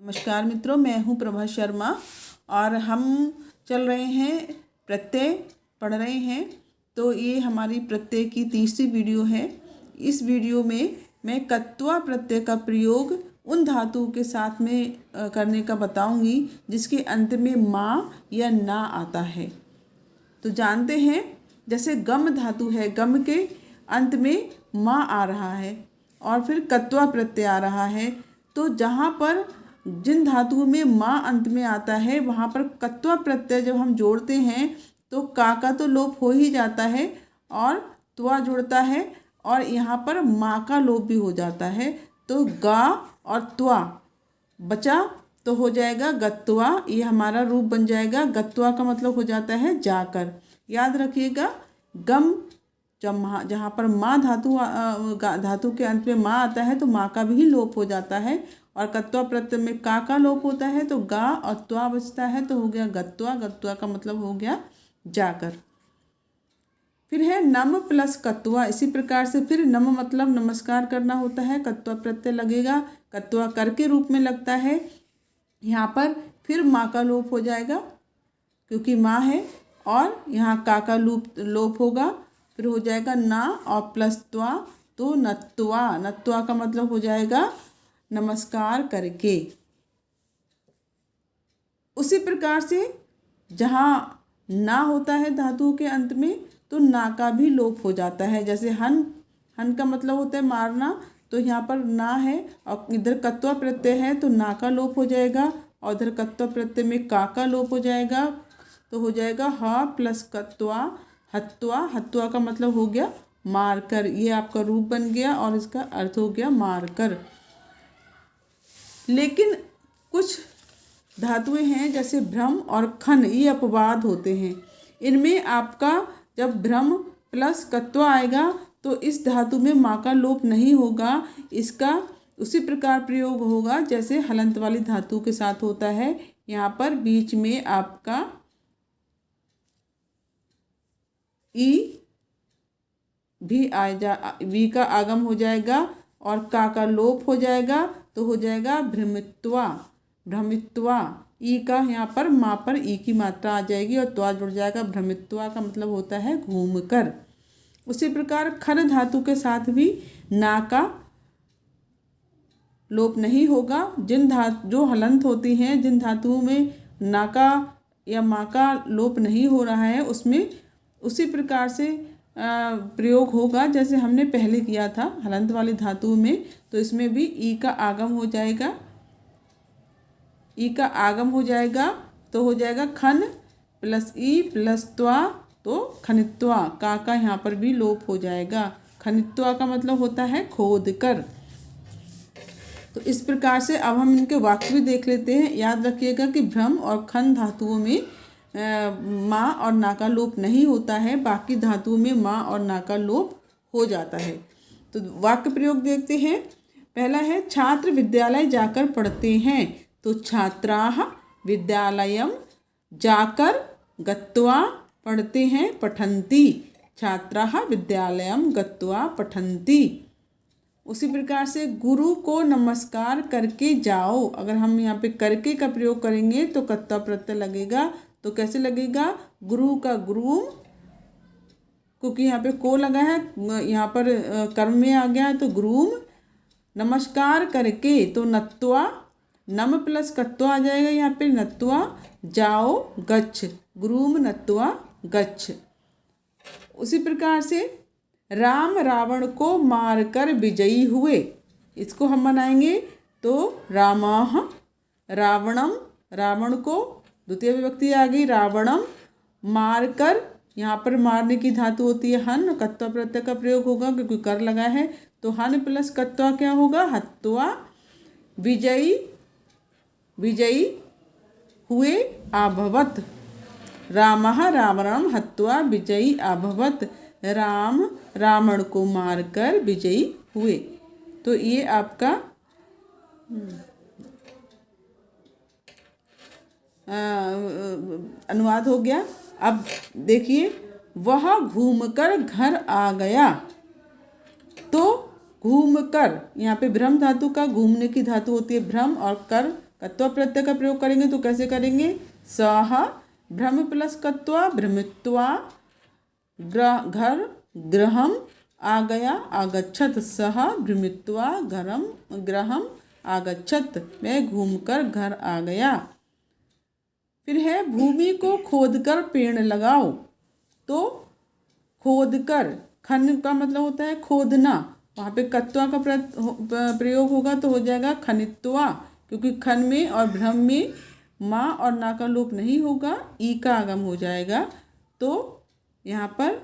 नमस्कार मित्रों, मैं हूं प्रभा शर्मा और हम चल रहे हैं प्रत्यय पढ़ रहे हैं। तो ये हमारी प्रत्यय की तीसरी वीडियो है। इस वीडियो में मैं कत्वा प्रत्यय का प्रयोग उन धातुओं के साथ में करने का बताऊंगी जिसके अंत में माँ या ना आता है। तो जानते हैं, जैसे गम धातु है, गम के अंत में माँ आ रहा है और फिर कत्वा प्रत्यय आ रहा है। तो जहाँ पर जिन धातुओं में माँ अंत में आता है वहाँ पर कत्वा प्रत्यय जब हम जोड़ते हैं तो का तो लोप हो ही जाता है और त्वा जुड़ता है और यहाँ पर माँ का लोप भी हो जाता है। तो गा और त्वा बचा तो हो जाएगा गत्वा। ये हमारा रूप बन जाएगा। गत्वा का मतलब हो जाता है जाकर। याद रखिएगा, गम जहाँ पर माँ धातु के अंत में माँ आता है तो माँ का भी लोप हो जाता है और कत्वा प्रत्यय में का लोप होता है तो गा और त्वा बचता है तो हो गया गत्वा। गत्वा का मतलब हो गया जाकर। फिर है नम प्लस कत्वा। इसी प्रकार से फिर नम मतलब नमस्कार करना होता है, कत्वा प्रत्यय लगेगा, कत्वा कर के रूप में लगता है। यहाँ पर फिर माँ का लोप हो जाएगा क्योंकि माँ है और यहाँ का लोप होगा। फिर हो जाएगा ना और प्लस त्वा तो नत्वा। नत्वा का मतलब हो जाएगा नमस्कार करके। उसी प्रकार से जहाँ ना होता है धातुओं के अंत में तो ना का भी लोप हो जाता है। जैसे हन का मतलब होता है मारना, तो यहाँ पर ना है और इधर कत्वा प्रत्यय है तो ना का लोप हो जाएगा और इधर कत्वा प्रत्यय में का लोप हो जाएगा तो हो जाएगा हा प्लस कत्वा हत्वा। हत्वा का मतलब हो गया मारकर। ये आपका रूप बन गया और इसका अर्थ हो गया मारकर। लेकिन कुछ धातुएं हैं जैसे भ्रम और खन, ये अपवाद होते हैं। इनमें आपका जब भ्रम प्लस कत्वा आएगा तो इस धातु में माँ का लोप नहीं होगा। इसका उसी प्रकार प्रयोग होगा जैसे हलंत वाली धातु के साथ होता है। यहाँ पर बीच में आपका ई भी वी का आगम हो जाएगा और का लोप हो जाएगा तो हो जाएगा भ्रमित्वा। भ्रमित्वा ई का यहाँ पर माँ पर ई की मात्रा आ जाएगी और त्वा जुड़ जाएगा। भ्रमित्वा का मतलब होता है घूमकर। उसी प्रकार खर धातु के साथ भी ना का लोप नहीं होगा। जो हलंत होती हैं, जिन धातुओं में ना का या माँ का लोप नहीं हो रहा है उसमें उसी प्रकार से प्रयोग होगा जैसे हमने पहले किया था हलंत वाली धातु में। तो इसमें भी ई का आगम हो जाएगा। ई का आगम हो जाएगा तो हो जाएगा खन प्लस ई प्लस त्वा तो खनित्वा। का यहाँ पर भी लोप हो जाएगा। खनित्वा का मतलब होता है खोद कर। तो इस प्रकार से अब हम इनके वाक्य भी देख लेते हैं। याद रखिएगा कि भ्रम और खन धातुओं में माँ और ना का लोप नहीं होता है, बाकी धातुओं में माँ और ना का लोप हो जाता है। तो वाक्य प्रयोग देखते हैं। पहला है छात्र विद्यालय जाकर पढ़ते हैं। तो छात्राः विद्यालयं जाकर गत्वा पढ़ते हैं, पठन्ति। छात्राः विद्यालयं गत्वा पठन्ति। उसी प्रकार से गुरु को नमस्कार करके जाओ। अगर हम यहाँ पे करके का प्रयोग करेंगे तो कत्वा प्रत्यय लगेगा। तो कैसे लगेगा? गुरु का गुरुम, क्योंकि यहाँ पे को लगा है, यहाँ पर कर्म में आ गया है तो गुरुम नमस्कार करके तो नत्वा। नम प्लस कत्वा आ जाएगा यहाँ पे नत्वा जाओ गच्छ। गुरुम नत्वा गच्छ। उसी प्रकार से राम रावण को मारकर विजयी हुए। इसको हम बनाएंगे तो रामाह रावणम, रावण को द्वितीय विभक्ति आ गई रावणम, मारकर। यहाँ पर मारने की धातु होती है हन, कत्वा प्रत्यय का प्रयोग होगा क्योंकि कर लगा है तो हन प्लस कत्वा क्या होगा हत्वा। विजयी विजयी हुए आभवत। रामः रावणम हत्वा विजयी आभवत। राम रावण को मारकर विजयी हुए। तो ये आपका अनुवाद हो गया। अब देखिए, वह घूमकर घर आ गया। तो घूमकर, यहाँ पे भ्रम धातु का घूमने की धातु होती है भ्रम और कर कत्वा प्रत्यय का प्रयोग करेंगे तो कैसे करेंगे? सह भ्रम प्लस कत्वा भ्रमित्वा घर गृहम आ गया आगच्छत। सह भ्रमित्वा घरम गृहम आगच्छत, वह घूमकर घर आ गया। फिर है भूमि को खोदकर पेड़ लगाओ। तो खोदकर, खन का मतलब होता है खोदना, वहाँ पे कत्वा का प्रयोग होगा तो हो जाएगा खनित्वा, क्योंकि खन में और भ्रम में माँ और ना का लोप नहीं होगा, ई का आगम हो जाएगा। तो यहाँ पर